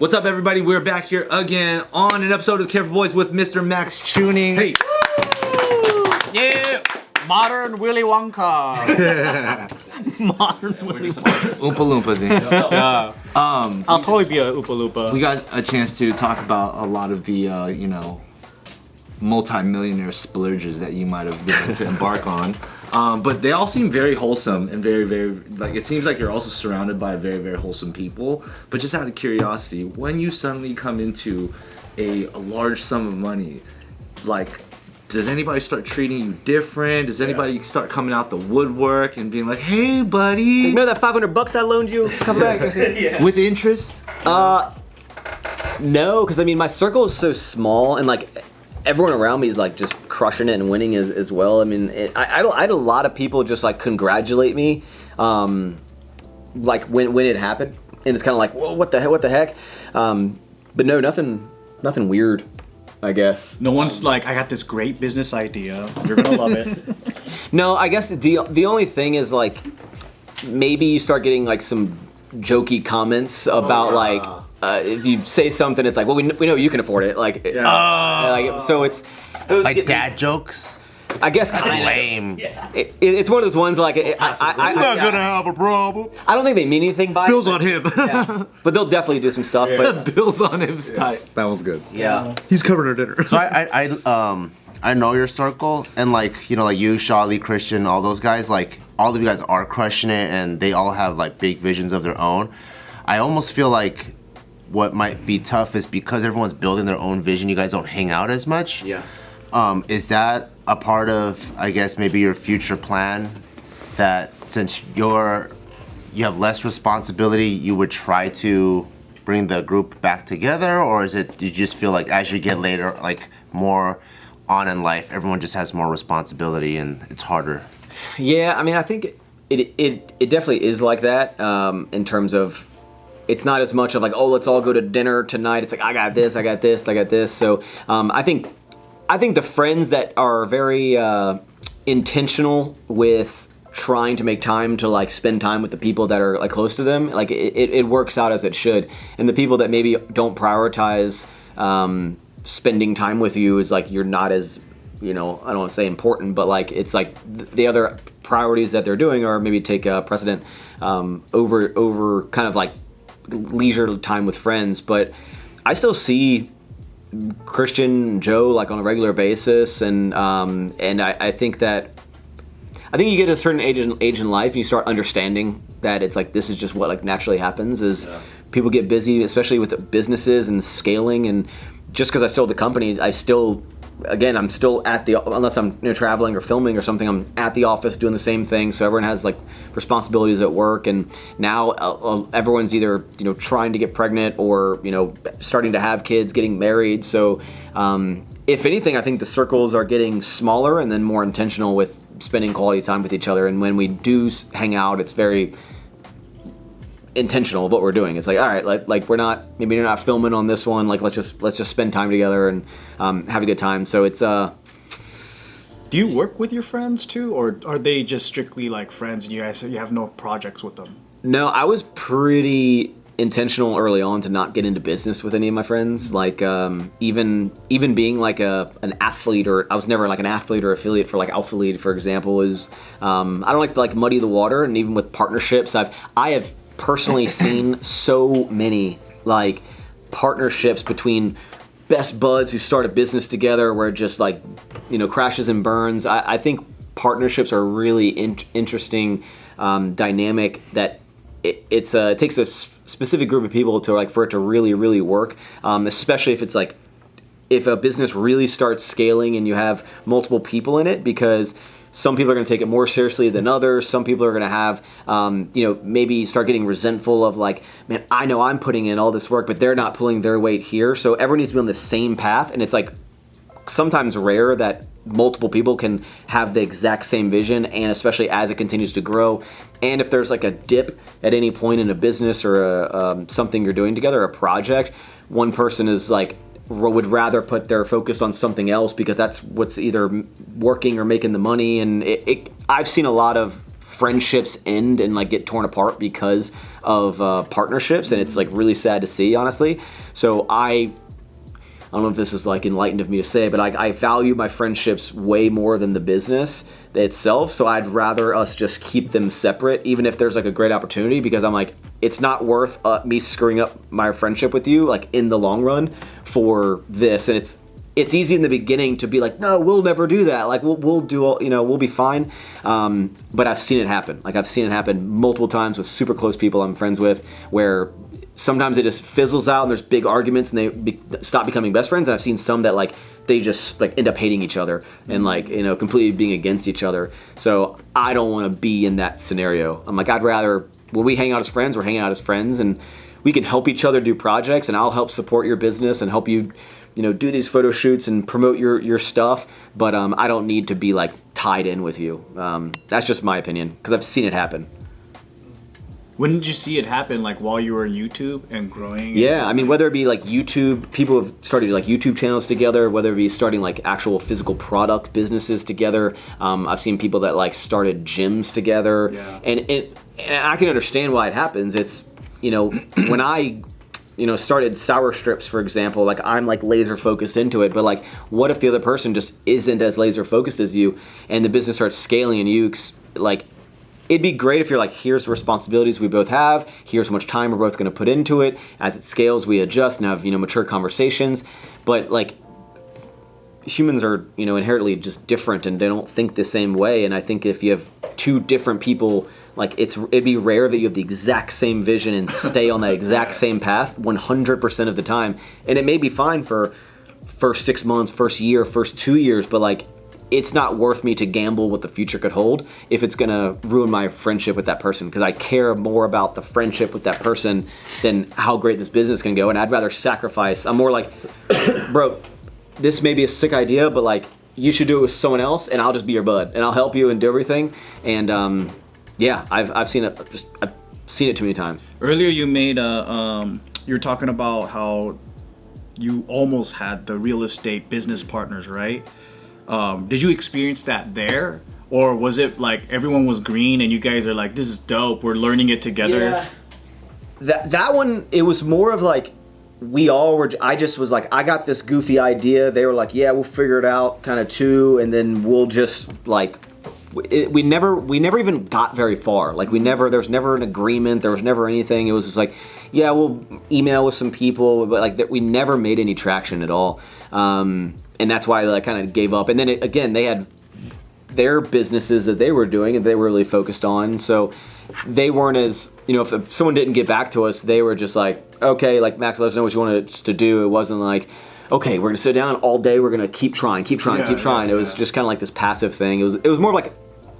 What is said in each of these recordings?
What's up, everybody? We're back here again on an episode of Careful Boys with Mr. Maxx Chewning. Hey. Yeah. Modern Willy Wonka. Modern Willy Wonka. Oompa Loompas. Yeah. I'll totally be a Oompa Loompa. We got a chance to talk about a lot of the, multi-millionaire splurges that you might have been able to embark on. But they all seem very wholesome and very, very, like, it seems like you're also surrounded by very, very wholesome people. But just out of curiosity, when you suddenly come into a large sum of money, like, does anybody start treating you different? Does anybody start coming out the woodwork and being like, hey, buddy? You remember that $500 I loaned you? Come back. With interest? No, because I mean, my circle is so small, and like, everyone around me is like just crushing it and winning as well. I mean, I had a lot of people just like congratulate me, like when it happened, and it's kind of like, whoa, what the heck? But no, nothing weird, I guess. No one's like, I got this great business idea. You're gonna love it. No, I guess the only thing is like, maybe you start getting like some jokey comments about like. If you say something, it's like, well, we know you can afford it. Like, so it was like dad jokes. I guess That's lame. It's one of those ones like He's not gonna have a problem. I don't think they mean anything by Bill's it. on him. Yeah. But they'll definitely do some stuff. But Bill's on him's tight. That was good. yeah. He's covering our dinner. So I know your circle, and like like you, Shawley, Christian, all those guys. Like all of you guys are crushing it, and they all have like big visions of their own. I almost feel like what might be tough is because everyone's building their own vision, you guys don't hang out as much. Yeah. Is that a part of, I guess, maybe your future plan, that since you have less responsibility, you would try to bring the group back together? Or is it you just feel like as you get later, like more on in life, everyone just has more responsibility and it's harder? Yeah, I mean, I think it definitely is like that, in terms of, it's not as much of like, oh, let's all go to dinner tonight. It's like, I got this. So I think the friends that are very intentional with trying to make time to like spend time with the people that are like close to them, like it works out as it should. And the people that maybe don't prioritize spending time with you is like, you're not as, I don't want to say important, but like it's like the other priorities that they're doing are maybe take precedent over kind of like leisure time with friends. But I still see Christian and Joe like on a regular basis, and I think you get to a certain age in life and you start understanding that it's like, this is just what like naturally happens is people get busy, especially with the businesses and scaling. And just because I sold the company, I'm still at the, unless I'm traveling or filming or something, I'm at the office doing the same thing. So everyone has like responsibilities at work, and now everyone's either trying to get pregnant or starting to have kids, getting married. So if anything, I think the circles are getting smaller and then more intentional with spending quality time with each other. And when we do hang out, it's very intentional of what we're doing. It's like, all right, like we're maybe you're not filming on this one, like let's just spend time together and have a good time. So it's Do you work with your friends too, or are they just strictly like friends and you have no projects with them? No, I was pretty intentional early on to not get into business with any of my friends. Like even being like an athlete, or I was never like an athlete or affiliate for like Alpha Lead, for example, is I don't like to like muddy the water. And even with partnerships, I have personally seen so many like partnerships between best buds who start a business together where it just like crashes and burns. I think partnerships are a really interesting dynamic that it takes a specific group of people to like for it to really, really work, especially if it's like if a business really starts scaling and you have multiple people in it, because some people are going to take it more seriously than others. Some people are going to have, maybe start getting resentful of like, man, I know I'm putting in all this work, but they're not pulling their weight here. So everyone needs to be on the same path. And it's like sometimes rare that multiple people can have the exact same vision, and especially as it continues to grow. And if there's like a dip at any point in a business or something you're doing together, a project, one person is like, would rather put their focus on something else because that's what's either working or making the money. And I've seen a lot of friendships end and like get torn apart because of partnerships, and it's like really sad to see, honestly. So I don't know if this is like enlightened of me to say, but I value my friendships way more than the business itself. So I'd rather us just keep them separate, even if there's like a great opportunity, because I'm like, it's not worth me screwing up my friendship with you, like in the long run for this. And it's easy in the beginning to be like, no, we'll never do that. Like we'll do all, we'll be fine. But I've seen it happen. Like I've seen it happen multiple times with super close people I'm friends with, where sometimes it just fizzles out and there's big arguments and they stop becoming best friends. And I've seen some that like they just like end up hating each other and like completely being against each other. So I don't want to be in that scenario. I'm like, I'd rather when we hang out as friends, we're hanging out as friends, and we can help each other do projects, and I'll help support your business and help you do these photo shoots and promote your stuff. But I don't need to be like tied in with you. That's just my opinion, because I've seen it happen. When did you see it happen? Like while you were on YouTube and growing? Yeah, I mean, whether it be like YouTube, people have started like YouTube channels together, whether it be starting like actual physical product businesses together. I've seen people that like started gyms together. Yeah. And I can understand why it happens. It's, when I, started sour strips, for example, like I'm like laser focused into it, but like what if the other person just isn't as laser focused as you, and the business starts scaling and you like, it'd be great if you're like, here's the responsibilities we both have, here's how much time we're both going to put into it. As it scales, we adjust and have, mature conversations. But like, humans are, inherently just different, and they don't think the same way. And I think if you have two different people, like it'd be rare that you have the exact same vision and stay on that exact same path 100% of the time. And it may be fine for first 6 months, first year, first 2 years, but like, it's not worth me to gamble what the future could hold if it's gonna ruin my friendship with that person, because I care more about the friendship with that person than how great this business can go. And I'd rather sacrifice. I'm more like, bro, this may be a sick idea, but like you should do it with someone else, and I'll just be your bud and I'll help you and do everything. And yeah, I've seen it. I've seen it too many times. Earlier, you made you're talking about how you almost had the real estate business partners, right? Did you experience that there, or was it like everyone was green and you guys are like, this is dope, we're learning it together? Yeah. That one, it was more of like we all were. I just was like, I got this goofy idea. They were like, yeah, we'll figure it out, kind of too, and then we'll just like. We never even got very far. Like there was never an agreement. There was never anything. It was just like, yeah, we'll email with some people, but like that we never made any traction at all. And that's why I kind of gave up. And then again, they had their businesses that they were doing and they were really focused on. So they weren't as, if someone didn't get back to us, they were just like, okay, like Max, let us know what you wanted to do. It wasn't like, okay, we're gonna sit down all day. We're gonna keep trying. It was just kind of like this passive thing. It was more like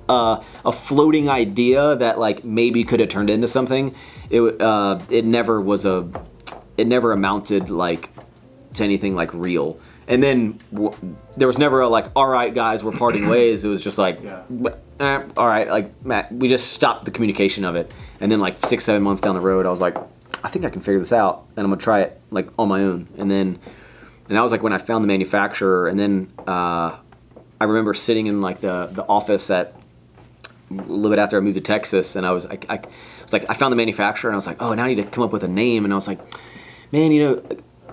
a floating idea that like maybe could have turned into something. It never amounted like to anything like real. And then there was never a like, all right, guys, we're parting ways. It was just like, all right, like Matt, we just stopped the communication of it. And then like 6-7 months down the road, I was like, I think I can figure this out, and I'm gonna try it like on my own. And that was like when I found the manufacturer. And then I remember sitting in like the office at a little bit after I moved to Texas, and I was like, I found the manufacturer, and I was like, oh, now I need to come up with a name. And I was like, man,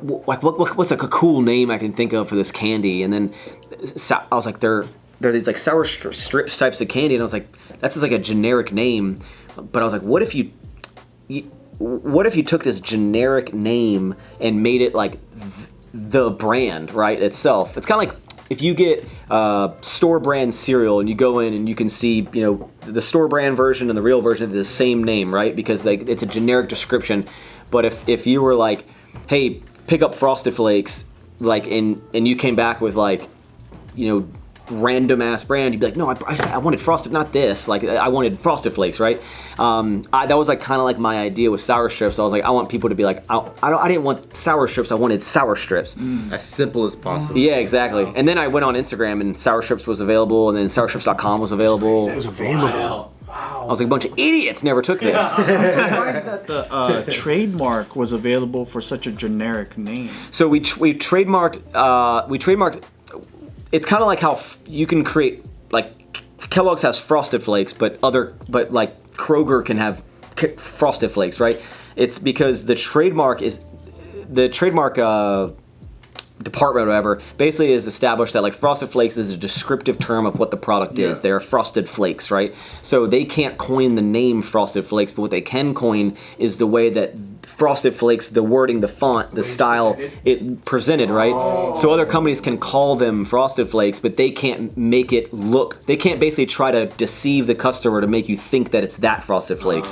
like what's like a cool name I can think of for this candy? And then I was like, there are these like sour strips types of candy, and I was like, that's just like a generic name. But I was like, what if you took this generic name and made it like the brand, right, itself? It's kind of like if you get store brand cereal and you go in and you can see, the store brand version and the real version of the same name, right? Because like it's a generic description. But if you were like, hey, pick up Frosted Flakes, like, and you came back with like, random ass brand, you'd be like, no, I wanted Frosted, not this. Like I wanted Frosted Flakes, right? That was like kind of like my idea with sour strips. I was like, I want people to be like, I didn't want sour strips. I wanted sour strips. As simple as possible. Yeah, exactly. Wow. And then I went on Instagram and sour strips was available, and then sourstrips.com was available. It was available. Wow. I was like, a bunch of idiots never took this. I'm surprised that the trademark was available for such a generic name. So we trademarked. It's kind of like how you can create like Kellogg's has Frosted Flakes, but like Kroger can have Frosted Flakes, right? It's because the trademark department or whatever basically is established that like Frosted Flakes is a descriptive term of what the product is. They're Frosted Flakes, right? So they can't coin the name Frosted Flakes, but what they can coin is the way that Frosted Flakes, the wording, the font, the style, it presented, right? So other companies can call them Frosted Flakes, but they can't make it look, they can't basically try to deceive the customer to make you think that it's that Frosted Flakes.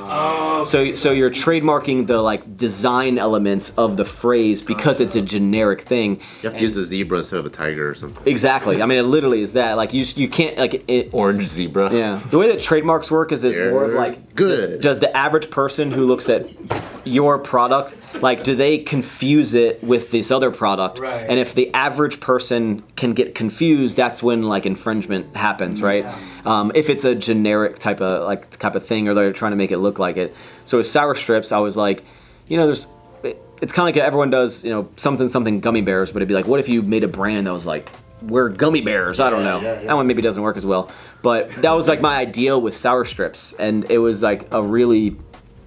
So you're trademarking the like design elements of the phrase because it's a generic thing. You have to use a zebra instead of a tiger or something. Exactly. I mean, it literally is that. Like you can't like it. Orange zebra. Yeah. The way that trademarks work is it's more of like good. Does the average person who looks at your product, like, do they confuse it with this other product? Right. And if the average person can get confused, that's when like infringement happens, right? If it's a generic type of thing, or they're trying to make it look like it. So with Sour Strips, I was like, it's kind of like everyone does, something gummy bears, but it'd be like, what if you made a brand that was like, we're gummy bears? I don't know. That one maybe doesn't work as well. But that was like my idea with Sour Strips, and it was like a really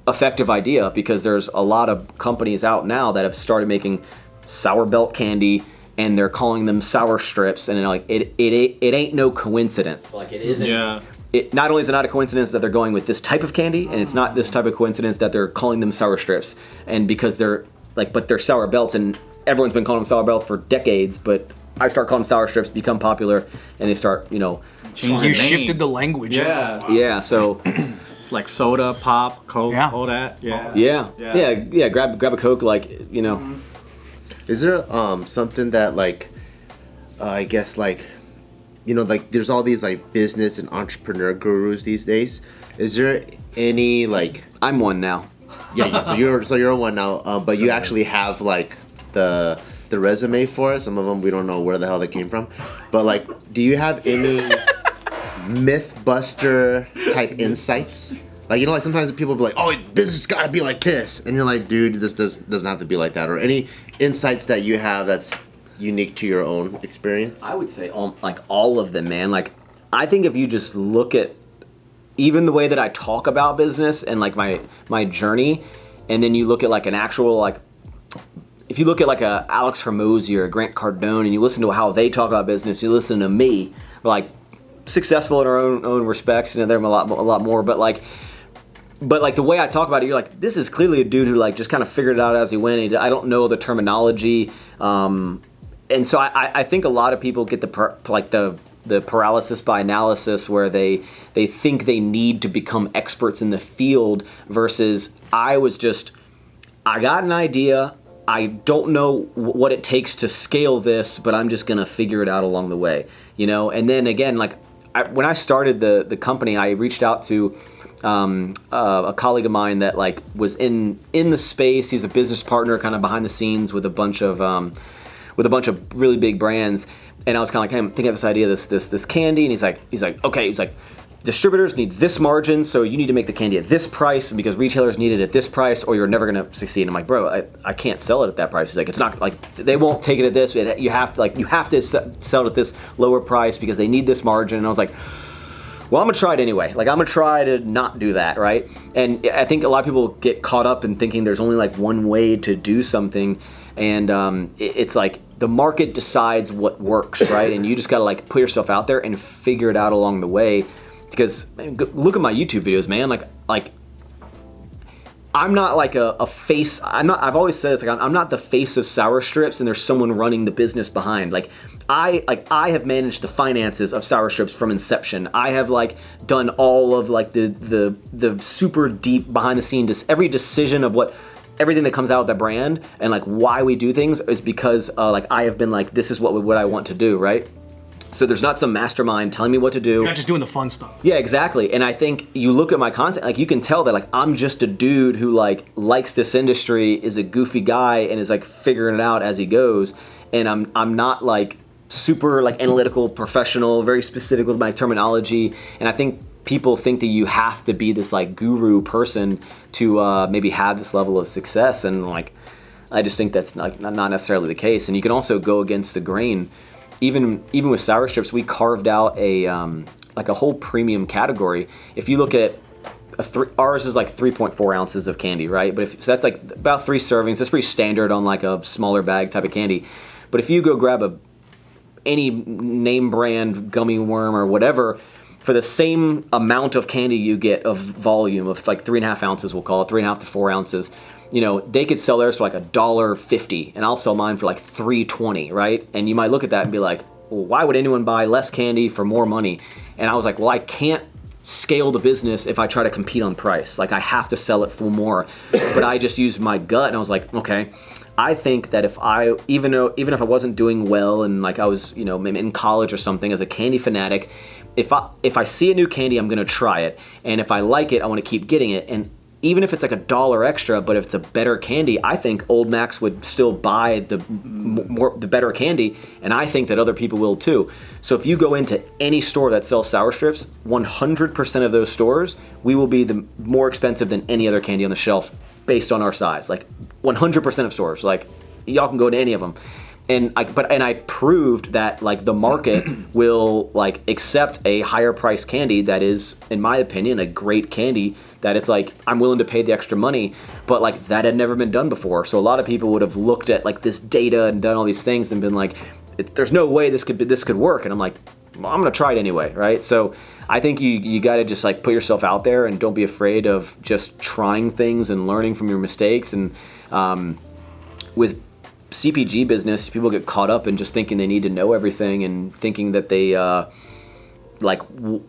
effective idea because there's a lot of companies out now that have started making sour belt candy, and they're calling them Sour Strips, and like it ain't no coincidence. Like it isn't. Yeah. It not only is it not a coincidence that they're going with this type of candy, and it's not this type of coincidence that they're calling them Sour Strips, and because they're like, but they're sour belts, and everyone's been calling them sour belts for decades, but I start calling them Sour Strips, become popular, and they start, You shifted the language. yeah. So It's like soda, pop, Coke, Yeah. all that. Yeah. yeah. Grab a Coke, like Is there something that like I guess like like there's all these like business and entrepreneur gurus these days. Is there any like I'm one now. yeah, so you're one now, but you actually have like the resume for it. Some of them we don't know where the hell they came from, but like, do you have any Mythbuster type insights? Like like sometimes people be like, oh, business gotta be like this, and you're like, dude, this doesn't have to be like that. Or any insights that you have that's unique to your own experience? I would say all of them, man. Like, I think if you just look at even the way that I talk about business and like my journey, and then you look at like an actual like, if you look at like a Alex Hermosi or a Grant Cardone, and you listen to how they talk about business, you listen to me, we're like successful in our own respects, they're a lot more, but like the way I talk about it, you're like, this is clearly a dude who like just kind of figured it out as he went. I don't know the terminology. And so I think a lot of people get the paralysis by analysis, where they think they need to become experts in the field, versus I got an idea. I don't know what it takes to scale this, but I'm just gonna figure it out along the way, And then again, like when I started the company, I reached out to a colleague of mine that like was in the space. He's a business partner, kind of behind the scenes with a bunch of really big brands, and I was kind of like, hey, I'm thinking of this idea, this candy, and he's like, okay, distributors need this margin, so you need to make the candy at this price, because retailers need it at this price, or you're never gonna succeed. I'm like, bro, I can't sell it at that price. He's like, it's not like they won't take it at this. You have to sell it at this lower price because they need this margin. And I was like, well, I'm gonna try it anyway. Like, I'm gonna try to not do that, right? And I think a lot of people get caught up in thinking there's only like one way to do something, and it's like the market decides what works, right? And you just gotta like put yourself out there and figure it out along the way. Because look at my YouTube videos, man. Like I'm not like a face. I've always said this. Like, I'm not the face of Sour Strips, and there's someone running the business behind. Like I have managed the finances of Sour Strips from inception. I have like done all of like the super deep behind the scenes. Every decision of everything that comes out of the brand, and like why we do things, is because like I have been like, this is what I want to do, right? So there's not some mastermind telling me what to do. You're not just doing the fun stuff. Yeah, exactly. And I think you look at my content, like you can tell that like I'm just a dude who like likes this industry, is a goofy guy, and is like figuring it out as he goes. And I'm not like super like analytical, professional, very specific with my terminology. And I think people think that you have to be this like guru person to maybe have this level of success, and like I just think that's like not necessarily the case. And you can also go against the grain. Even with Sour Strips, we carved out a like a whole premium category. If you look at ours is like 3.4 ounces of candy, right? But so that's like about 3 servings. That's pretty standard on like a smaller bag type of candy. But if you go grab any name brand gummy worm or whatever, for the same amount of candy you get of volume of like 3.5 ounces, we'll call it 3.5 to 4 ounces, you know, they could sell theirs for like $1.50, and I'll sell mine for like $3.20, right? And you might look at that and be like, well, why would anyone buy less candy for more money? And I was like, well, I can't scale the business if I try to compete on price. Like, I have to sell it for more. But I just used my gut, and I was like, okay, I think that if I, even if I wasn't doing well and like I was, you know, maybe in college or something as a candy fanatic, if I see a new candy, I'm gonna try it, and if I like it, I want to keep getting it. And even if it's like $1 extra, but if it's a better candy, I think Old Max would still buy the better candy, and I think that other people will too. So if you go into any store that sells sour strips, 100% of those stores, we will be the more expensive than any other candy on the shelf based on our size. Like 100% of stores, like y'all can go to any of them. And I proved that like the market will like accept a higher price candy that is, in my opinion, a great candy, that it's like I'm willing to pay the extra money, but like that had never been done before. So a lot of people would have looked at like this data and done all these things and been like, there's no way this could work. And I'm like, well, I'm gonna try it anyway, right? So I think you got to just like put yourself out there and don't be afraid of just trying things and learning from your mistakes. And with CPG business, people get caught up in just thinking they need to know everything and thinking that they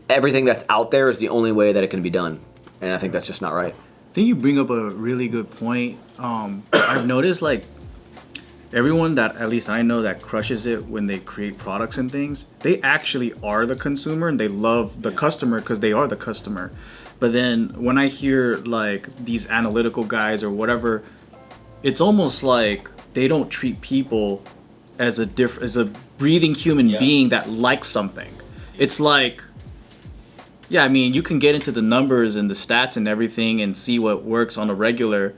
everything that's out there is the only way that it can be done. And I think that's just not right. I think you bring up a really good point. I've noticed like everyone that at least I know that crushes it when they create products and things, they actually are the consumer and they love the customer because they are the customer. But then when I hear like these analytical guys or whatever, it's almost like they don't treat people as a breathing human being that likes something. It's like, yeah, I mean, you can get into the numbers and the stats and everything and see what works on a regular,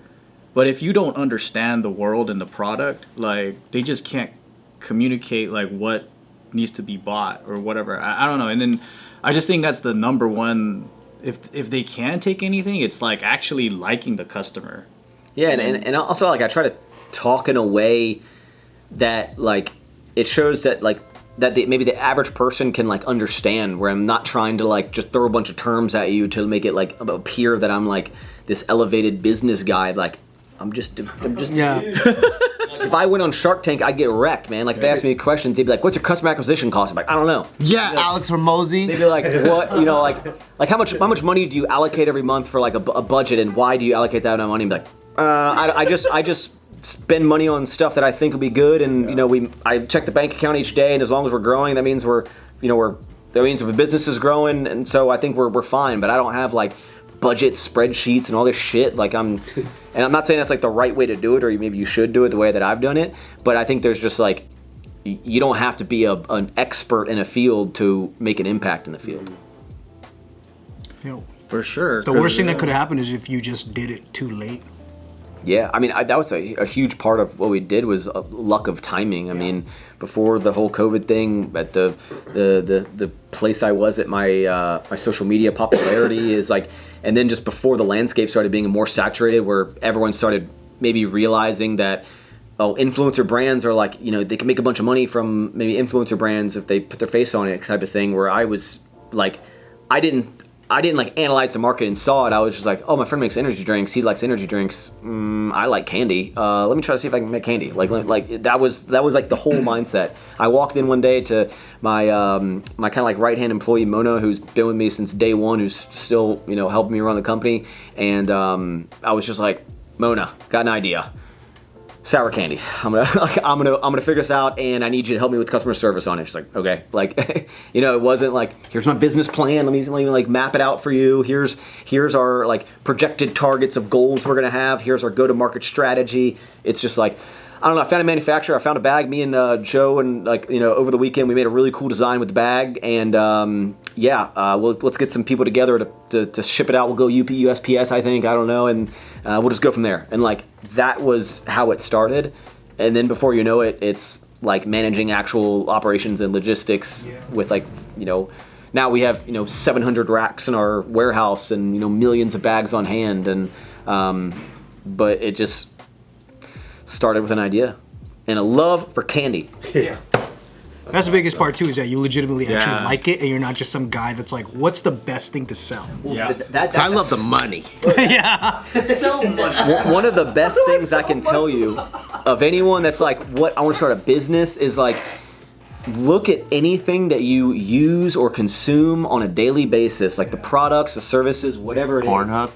but if you don't understand the world and the product, like they just can't communicate like what needs to be bought or whatever. I don't know. And then I just think that's the number one. If they can take anything, it's like actually liking the customer. Yeah, and also like I try to talk in a way that like it shows that like that maybe the average person can like understand, where I'm not trying to like just throw a bunch of terms at you to make it like appear that I'm like this elevated business guy. Like I'm just yeah. If I went on Shark Tank, I'd get wrecked, man. Like if they asked me questions, they'd be like, "What's your customer acquisition cost?" I'm like, "I don't know." Yeah, like, Alex Hormozy. They'd be like, "What? You know, like how much money do you allocate every month for like a budget, and why do you allocate that amount of money?" I'm like, I just spend money on stuff that I think will be good, and you know, I check the bank account each day, and as long as we're growing, that means that means the business is growing, and so I think we're fine. But I don't have like budget spreadsheets and all this shit. Like and I'm not saying that's like the right way to do it, or maybe you should do it the way that I've done it. But I think there's just like you don't have to be an expert in a field to make an impact in the field. You know, For sure. the worst thing that could happen is if you just did it too late. Yeah, I mean, that was a huge part of what we did was luck of timing. I mean, before the whole COVID thing, at the place I was at, my social media popularity is like, and then just before the landscape started being more saturated, where everyone started maybe realizing that, oh, influencer brands are like, you know, they can make a bunch of money from maybe influencer brands if they put their face on it, type of thing. Where I was like, I didn't like analyze the market and saw it. I was just like, oh, my friend makes energy drinks. He likes energy drinks. I like candy. Let me try to see if I can make candy. Like that was like the whole mindset. I walked in one day to my my kind of like right hand employee Mona, who's been with me since day one, who's still, you know, helping me run the company. And I was just like, Mona, got an idea. Sour candy. I'm gonna figure this out, and I need you to help me with customer service on it. She's like, okay, like, you know, it wasn't like, here's my business plan. Let me like map it out for you. Here's our like projected targets of goals we're gonna have. Here's our go-to-market strategy. It's just like, I don't know. I found a manufacturer. I found a bag. Me and Joe, and like, you know, over the weekend we made a really cool design with the bag, and let's get some people together to ship it out. We'll go USPS, I think. I don't know, and we'll just go from there. And like that was how it started, and then before you know it, it's like managing actual operations and logistics with like, you know, now we have 700 racks in our warehouse and millions of bags on hand, and but it just started with an idea and a love for candy. Yeah. That's the biggest part too, is that you legitimately Yeah. actually like it, and you're not just some guy that's like, "What's the best thing to sell?" Yeah. I love the money. Yeah. One of the best things I can tell you of anyone that's like, what I want to start a business is like, look at anything that you use or consume on a daily basis, like the products, the services, whatever it is. Pornhub.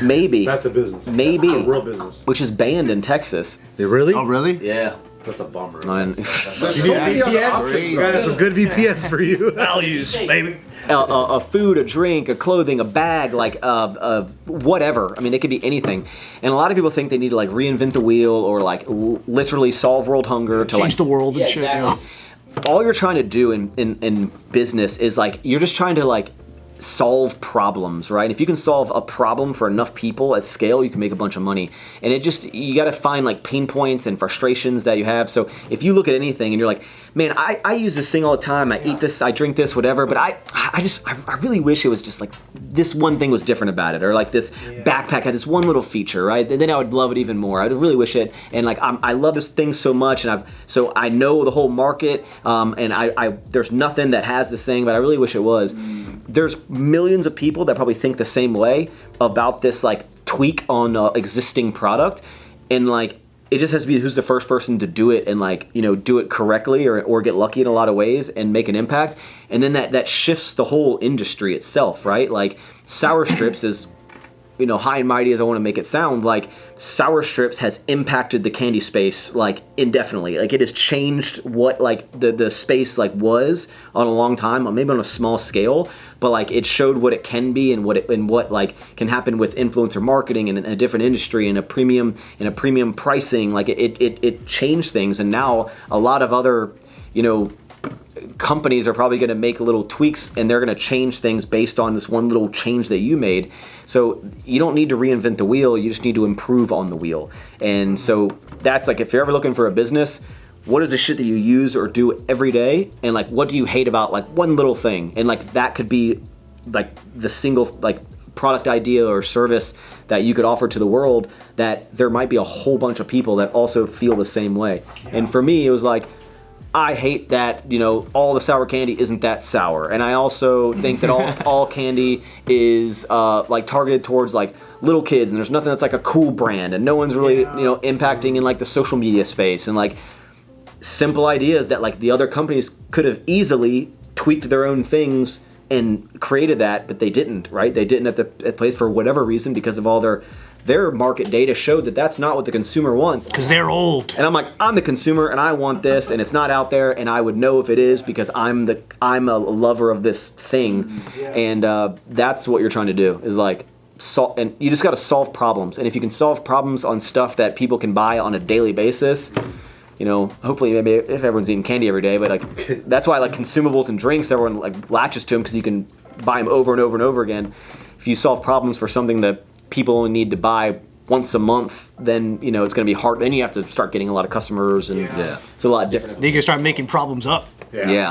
Maybe. That's a business. Maybe. That's a real business. Which is banned in Texas. Really? Oh, really? Yeah. That's a bummer. And There's so many other options. I got some good VPNs for you. Values, baby. a food, a drink, a clothing, a bag, like whatever. I mean, it could be anything. And a lot of people think they need to like reinvent the wheel or like literally solve world hunger to Change like the world and shit. exactly. All you're trying to do in business is like you're just trying to like solve problems, right? If you can solve a problem for enough people at scale, you can make a bunch of money. And you got to find like pain points and frustrations that you have. So if you look at anything and you're like, man, I use this thing all the time. I eat this, I drink this, whatever. But I really wish it was just like this one thing was different about it, or like this backpack had this one little feature, right? And then I would love it even more. I'd really wish it. And like I love this thing so much, and so I know the whole market. And I there's nothing that has this thing, but I really wish it was. There's millions of people that probably think the same way about this like tweak on existing product, and like it just has to be who's the first person to do it and like do it correctly or get lucky in a lot of ways and make an impact, and then that shifts the whole industry itself, right? Like Sour Strips is high and mighty as I want to make it sound, like Sour Strips has impacted the candy space like indefinitely. Like it has changed what like the space like was on a long time, maybe on a small scale, but like it showed what it can be and what like can happen with influencer marketing and a different industry and a premium pricing. Like it changed things, and now a lot of other companies are probably going to make little tweaks, and they're going to change things based on this one little change that you made. So you don't need to reinvent the wheel, you just need to improve on the wheel. And so that's like, if you're ever looking for a business, what is the shit that you use or do every day, and like what do you hate about like one little thing, and like that could be like the single like product idea or service that you could offer to the world, that there might be a whole bunch of people that also feel the same way. And for me, it was like, I hate that, all the sour candy isn't that sour. And I also think that all candy is like targeted towards like little kids, and there's nothing that's like a cool brand, and no one's really, impacting in like the social media space, and like simple ideas that like the other companies could have easily tweaked their own things and created that, but they didn't, right? They didn't at the place for whatever reason, because of all their market data showed that that's not what the consumer wants. Because they're old. And I'm like, I'm the consumer and I want this, and it's not out there, and I would know if it is because I'm a lover of this thing. And that's what you're trying to do, is like and you just got to solve problems. And if you can solve problems on stuff that people can buy on a daily basis, hopefully maybe if everyone's eating candy every day, but like that's why like consumables and drinks, everyone like latches to them because you can buy them over and over and over again. If you solve problems for something that people only need to buy once a month, then it's going to be hard. Then you have to start getting a lot of customers, and it's a lot different. Then you can start making problems up. Yeah.